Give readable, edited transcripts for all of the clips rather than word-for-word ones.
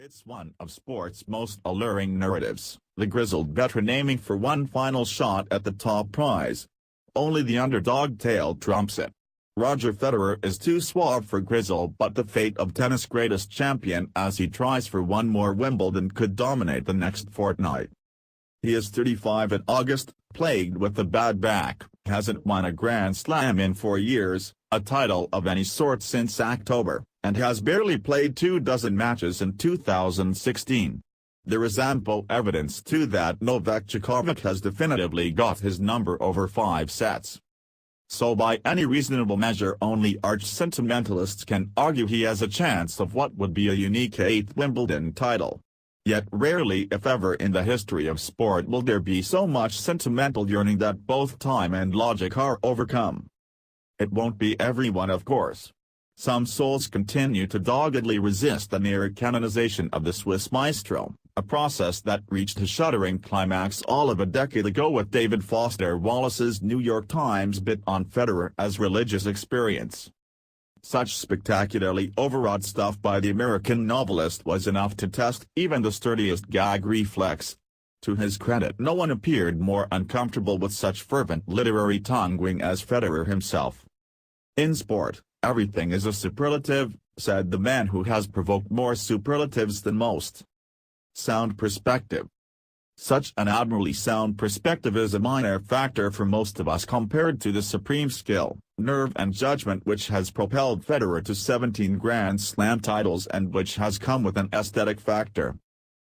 It's one of sport's most alluring narratives, the grizzled veteran aiming for one final shot at the top prize. Only the underdog tale trumps it. Roger Federer is too suave for grizzle, but the fate of tennis' greatest champion as he tries for one more Wimbledon could dominate the next fortnight. He is 35 in August, plagued with a bad back, hasn't won a Grand Slam in 4 years, a title of any sort since October, and has barely played 24 matches in 2016. There is ample evidence too that Novak Djokovic has definitively got his number over 5 sets. So by any reasonable measure only arch-sentimentalists can argue he has a chance of what would be a unique 8th Wimbledon title. Yet rarely if ever in the history of sport will there be so much sentimental yearning that both time and logic are overcome. It won't be everyone, of course. Some souls continue to doggedly resist the near canonization of the Swiss maestro, a process that reached a shuddering climax all of a decade ago with David Foster Wallace's New York Times bit on Federer as religious experience. Such spectacularly overwrought stuff by the American novelist was enough to test even the sturdiest gag reflex. To his credit, no one appeared more uncomfortable with such fervent literary tonguing as Federer himself. "In sport, everything is a superlative," said the man who has provoked more superlatives than most. Sound perspective. Such an admirably sound perspective is a minor factor for most of us compared to the supreme skill, nerve and judgment which has propelled Federer to 17 Grand Slam titles and which has come with an aesthetic factor.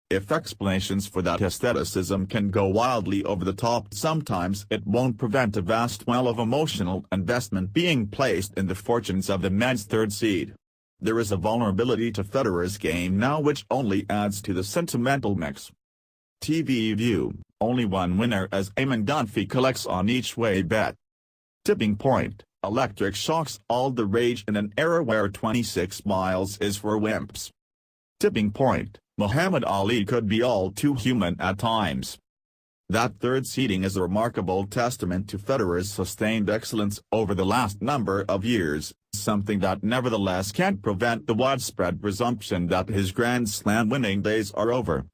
If explanations for that aestheticism can go wildly over the top sometimes, it won't prevent a vast well of emotional investment being placed in the fortunes of the men's third seed. There is a vulnerability to Federer's game now which only adds to the sentimental mix. TV view, only one winner as Eamon Dunphy collects on each way bet. Tipping point, electric shocks all the rage in an era where 26 miles is for wimps. Tipping point, Muhammad Ali could be all too human at times. That third seeding is a remarkable testament to Federer's sustained excellence over the last number of years, something that nevertheless can't prevent the widespread presumption that his Grand Slam winning days are over.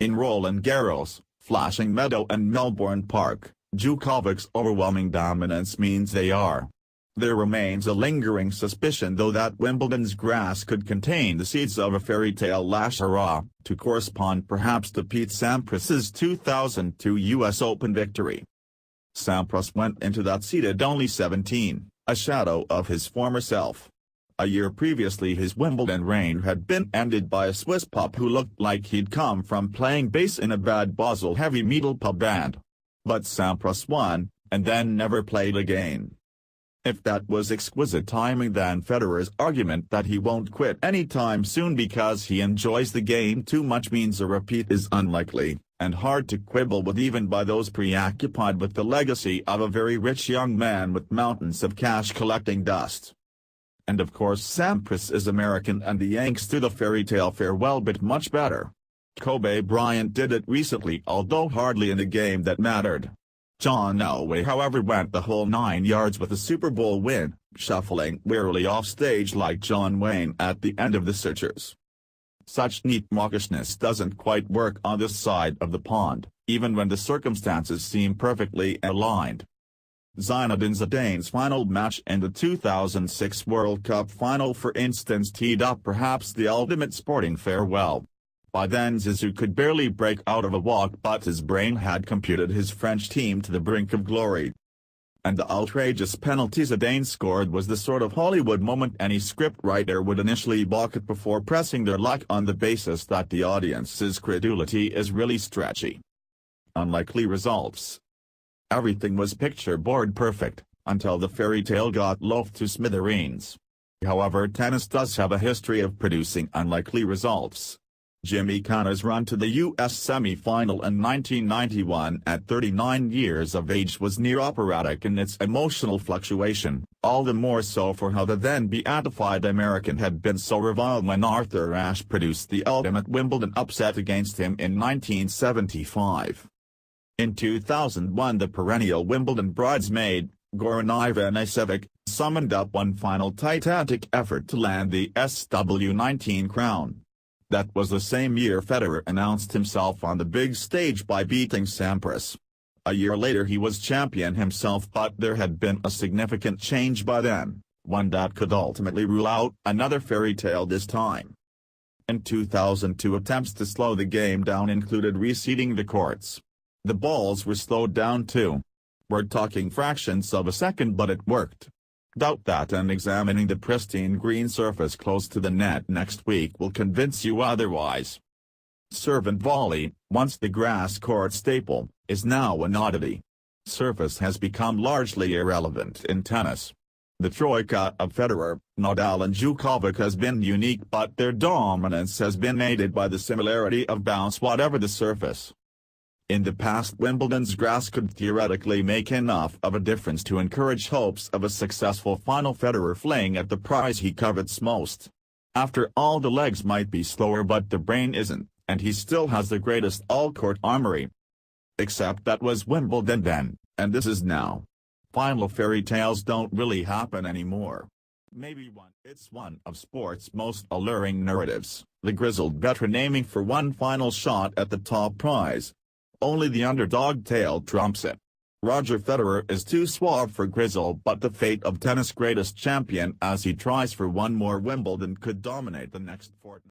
In Roland Garros, Flashing Meadow and Melbourne Park, Djokovic's overwhelming dominance means they are. There remains a lingering suspicion though that Wimbledon's grass could contain the seeds of a fairy tale lash hurrah, to correspond perhaps to Pete Sampras's 2002 US Open victory. Sampras went into that seeded only 17, a shadow of his former self. A year previously his Wimbledon reign had been ended by a Swiss pup who looked like he'd come from playing bass in a bad Basel heavy metal pub band. But Sampras won, and then never played again. If that was exquisite timing, then Federer's argument that he won't quit anytime soon because he enjoys the game too much means a repeat is unlikely, and hard to quibble with even by those preoccupied with the legacy of a very rich young man with mountains of cash collecting dust. And of course Sampras is American and the Yanks do the fairy tale farewell bit much better. Kobe Bryant did it recently, although hardly in a game that mattered. John Elway however went the whole 9 yards with a Super Bowl win, shuffling wearily off stage like John Wayne at the end of the Searchers. Such neat mawkishness doesn't quite work on this side of the pond, even when the circumstances seem perfectly aligned. Zinedine Zidane's final match in the 2006 World Cup final for instance teed up perhaps the ultimate sporting farewell. By then Zizou could barely break out of a walk, but his brain had computed his French team to the brink of glory. And the outrageous penalty Zidane scored was the sort of Hollywood moment any scriptwriter would initially balk at before pressing their luck on the basis that the audience's credulity is really stretchy. Unlikely results. Everything was picture-board perfect, until the fairy tale got loafed to smithereens. However, tennis does have a history of producing unlikely results. Jimmy Connors' run to the U.S. semi-final in 1991 at 39 years of age was near operatic in its emotional fluctuation, all the more so for how the then beatified American had been so reviled when Arthur Ashe produced the ultimate Wimbledon upset against him in 1975. In 2001 the perennial Wimbledon bridesmaid, Goran Ivanisevic, summoned up one final titanic effort to land the SW19 crown. That was the same year Federer announced himself on the big stage by beating Sampras. A year later he was champion himself, but there had been a significant change by then, one that could ultimately rule out another fairy tale this time. In 2002, attempts to slow the game down included reseeding the courts. The balls were slowed down too. We're talking fractions of a second, but it worked. Doubt that, and examining the pristine green surface close to the net next week will convince you otherwise. Serve and volley, once the grass court staple, is now an oddity. Surface has become largely irrelevant in tennis. The troika of Federer, Nadal and Djokovic has been unique, but their dominance has been aided by the similarity of bounce whatever the surface. In the past, Wimbledon's grass could theoretically make enough of a difference to encourage hopes of a successful final, Federer fling at the prize he covets most. After all, the legs might be slower but the brain isn't, and he still has the greatest all-court armory. Except that was Wimbledon then, and this is now. Final fairy tales don't really happen anymore. Maybe one. It's one of sport's most alluring narratives, the grizzled veteran aiming for one final shot at the top prize. Only the underdog tail trumps it. Roger Federer is too suave for grizzle, but the fate of tennis' greatest champion as he tries for one more Wimbledon could dominate the next fortnight.